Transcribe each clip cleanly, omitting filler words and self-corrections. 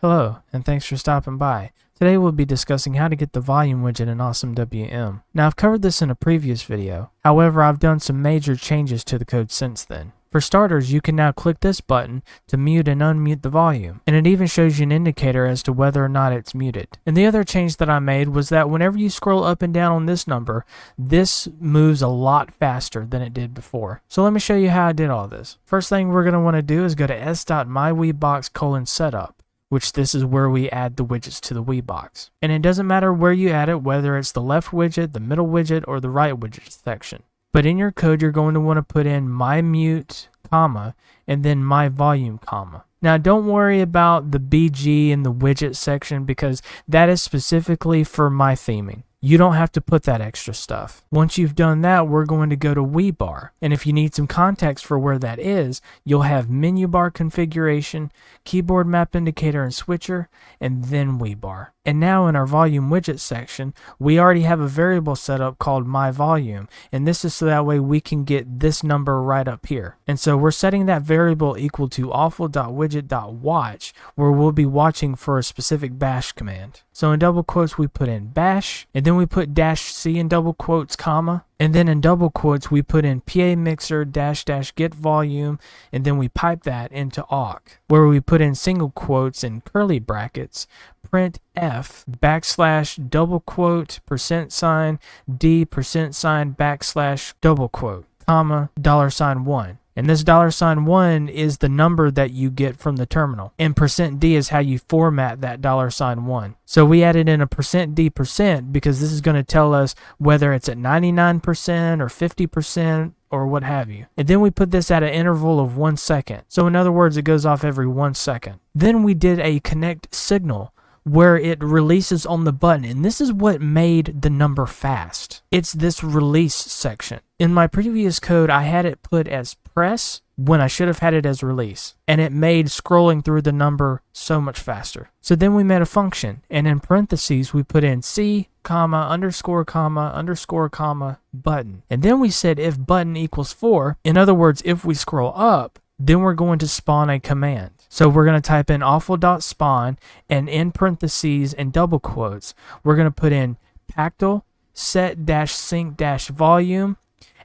Hello, and thanks for stopping by. Today we'll be discussing how to get the volume widget in AwesomeWM. Now I've covered this in a previous video, however I've done some major changes to the code since then. For starters, you can now click this button to mute and unmute the volume, and it even shows you an indicator as to whether or not it's muted. And the other change that I made was that whenever you scroll up and down on this number, this moves a lot faster than it did before. So let me show you how I did all this. First thing we're going to want to do is go to s.mywebox:setup. Which this is where we add the widgets to the WeBox. And it doesn't matter where you add it, whether it's the left widget, the middle widget, or the right widget section. But in your code, you're going to want to put in my mute, comma, and then my volume, comma. Now don't worry about the BG in the widget section because that is specifically for my theming. You don't have to put that extra stuff. Once you've done that, we're going to go to WeBar. And if you need some context for where that is, you'll have menu bar configuration, keyboard map indicator and switcher, and then WeBar. And now in our volume widget section, we already have a variable set up called myVolume. And this is so that way we can get this number right up here. And so we're setting that variable equal to awful.widget.watch, where we'll be watching for a specific bash command. So in double quotes, we put in bash, and then we put -c in double quotes, comma, and then in double quotes, we put in PA mixer --get volume, and then we pipe that into awk, where we put in single quotes and curly brackets, print f / double quote %d %/ double quote, comma, $1. And this $1 is the number that you get from the terminal. And %d is how you format that $1. So we added in a %d% because this is going to tell us whether it's at 99% or 50% or what have you. And then we put this at an interval of 1 second. So in other words, it goes off every 1 second. Then we did a connect signal where it releases on the button, and this is what made the number fast. It's this release section. In my previous code, I had it put as press when I should have had it as release, and it made scrolling through the number so much faster. So then we made a function, and in parentheses we put in C, comma, underscore, comma, underscore, comma, button. And then we said if button equals 4, in other words, if we scroll up, then we're going to spawn a command. So we're going to type in awful.spawn, and in parentheses and double quotes, we're going to put in pactal set-sync-volume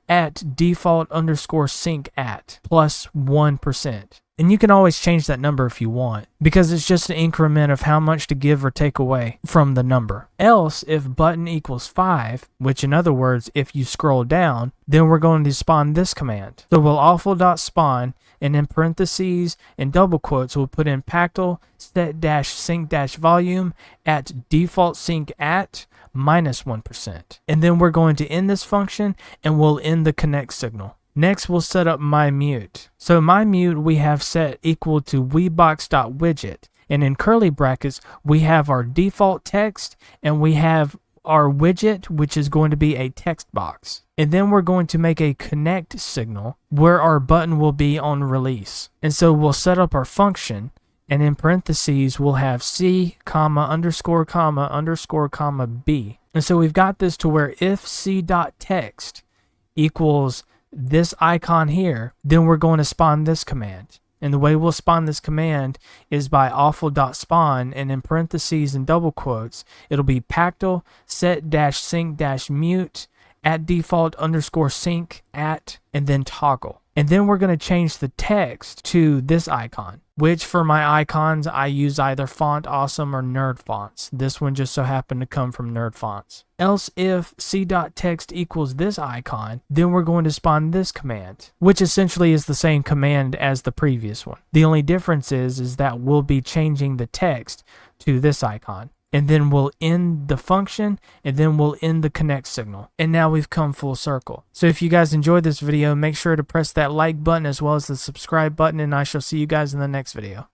at default underscore sync at plus 1%. And you can always change that number if you want, because it's just an increment of how much to give or take away from the number. Else, if button equals 5, which in other words, if you scroll down, then we're going to spawn this command. So we'll awful.spawn, and in parentheses and double quotes, we'll put in pactal set-sync-volume at default sync at -1%. And then we're going to end this function, and we'll end the connect signal. Next, we'll set up my mute. So my mute we have set equal to webox.widget, and in curly brackets we have our default text, and we have our widget, which is going to be a text box. And then we're going to make a connect signal where our button will be on release. And so we'll set up our function, and in parentheses we'll have C, comma, underscore, comma, underscore, comma, B. And so we've got this to where if c.text equals this icon here, then we're going to spawn this command. And the way we'll spawn this command is by awful.spawn, and in parentheses and double quotes, it'll be pactal set-sync-mute at default underscore sync at, and then toggle. And then we're going to change the text to this icon, which for my icons, I use either Font Awesome or Nerd Fonts. This one just so happened to come from Nerd Fonts. Else if c.text equals this icon, then we're going to spawn this command, which essentially is the same command as the previous one. The only difference is that we'll be changing the text to this icon. And then we'll end the function, and then we'll end the connect signal. And now we've come full circle. So if you guys enjoyed this video, make sure to press that like button as well as the subscribe button, and I shall see you guys in the next video.